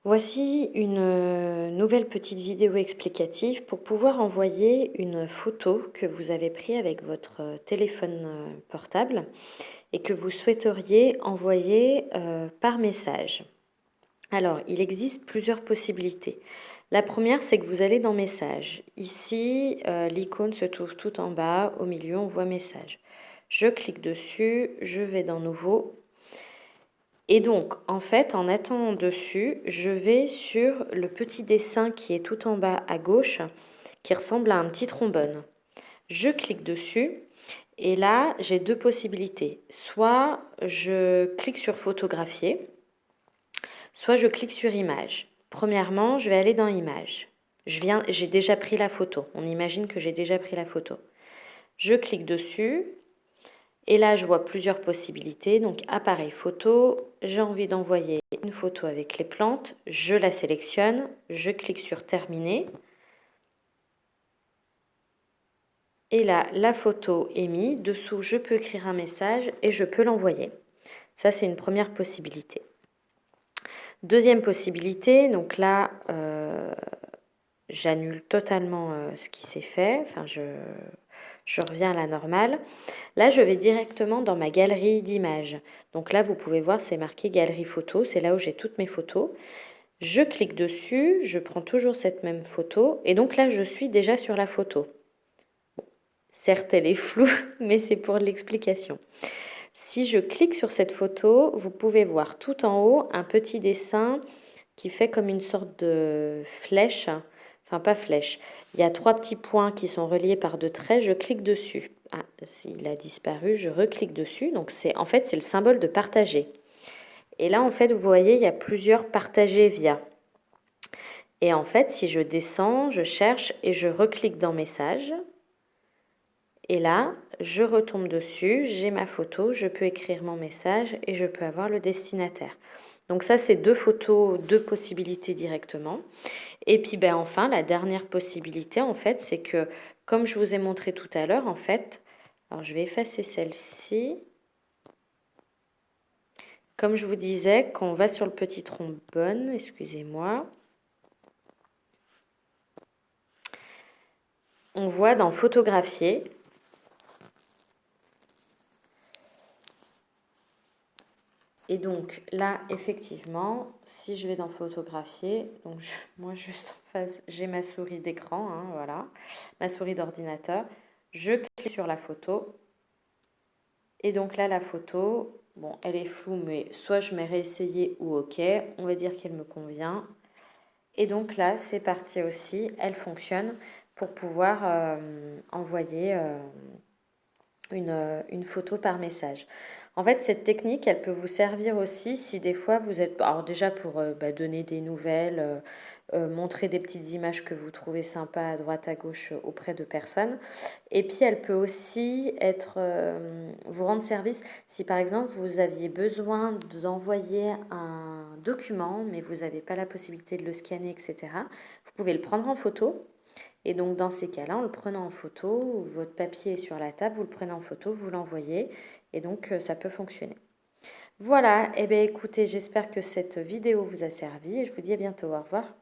Voici une nouvelle petite vidéo explicative pour pouvoir envoyer une photo que vous avez prise avec votre téléphone portable et que vous souhaiteriez envoyer par message. Alors, il existe plusieurs possibilités. La première, c'est que vous allez dans Messages. Ici, l'icône se trouve tout en bas. Au milieu, on voit Message. Je clique dessus, je vais dans Nouveau. Et donc, en fait, en attendant dessus, je vais sur le petit dessin qui est tout en bas à gauche, qui ressemble à un petit trombone. Je clique dessus et là, j'ai deux possibilités. Soit je clique sur photographier, soit je clique sur image. Premièrement, je vais aller dans image. J'ai déjà pris la photo. On imagine que j'ai déjà pris la photo. Je clique dessus. Et là, je vois plusieurs possibilités. Donc, appareil photo, j'ai envie d'envoyer une photo avec les plantes. Je la sélectionne, je clique sur terminer. Et là, la photo est mise. Dessous, je peux écrire un message et je peux l'envoyer. Ça, c'est une première possibilité. Deuxième possibilité, donc là, j'annule totalement ce qui s'est fait. Enfin, je reviens à la normale. Là, je vais directement dans ma galerie d'images. Donc là, vous pouvez voir, c'est marqué galerie photo. C'est là où j'ai toutes mes photos. Je clique dessus, je prends toujours cette même photo. Et donc là, je suis déjà sur la photo. Certes, elle est floue, mais c'est pour l'explication. Si je clique sur cette photo, vous pouvez voir tout en haut un petit dessin qui fait comme une sorte de flèche. Enfin, pas flèche. Il y a trois petits points qui sont reliés par deux traits. Je clique dessus. Ah, il a disparu. Je reclique dessus. Donc, en fait, c'est le symbole de partager. Et là, en fait, vous voyez, il y a plusieurs partagés via. Et en fait, si je descends, je cherche et je reclique dans Messages. Et là, je retombe dessus. J'ai ma photo. Je peux écrire mon message et je peux avoir le destinataire. Donc ça, c'est deux photos, deux possibilités directement. Et puis enfin, la dernière possibilité, en fait, c'est que, comme je vous ai montré tout à l'heure, en fait, alors je vais effacer celle-ci. Comme je vous disais, quand on va sur le petit trombone, excusez-moi, on voit dans photographier. Et donc là, effectivement, si je vais dans photographier, donc moi juste en face, j'ai ma souris d'écran, hein, voilà, ma souris d'ordinateur. Je clique sur la photo. Et donc là, la photo, bon, elle est floue, mais soit je mets réessayer ou OK. On va dire qu'elle me convient. Et donc là, c'est parti aussi. Elle fonctionne pour pouvoir envoyer une photo par message. En fait, cette technique, elle peut vous servir aussi si des fois vous êtes... Alors déjà pour donner des nouvelles, montrer des petites images que vous trouvez sympas à droite, à gauche auprès de personnes. Et puis, elle peut aussi être, vous rendre service si par exemple vous aviez besoin d'envoyer un document, mais vous n'avez pas la possibilité de le scanner, etc. Vous pouvez le prendre en photo. Et donc, dans ces cas-là, en le prenant en photo, votre papier est sur la table, vous le prenez en photo, vous l'envoyez. Et donc, ça peut fonctionner. Voilà, eh bien écoutez, j'espère que cette vidéo vous a servi et je vous dis à bientôt. Au revoir.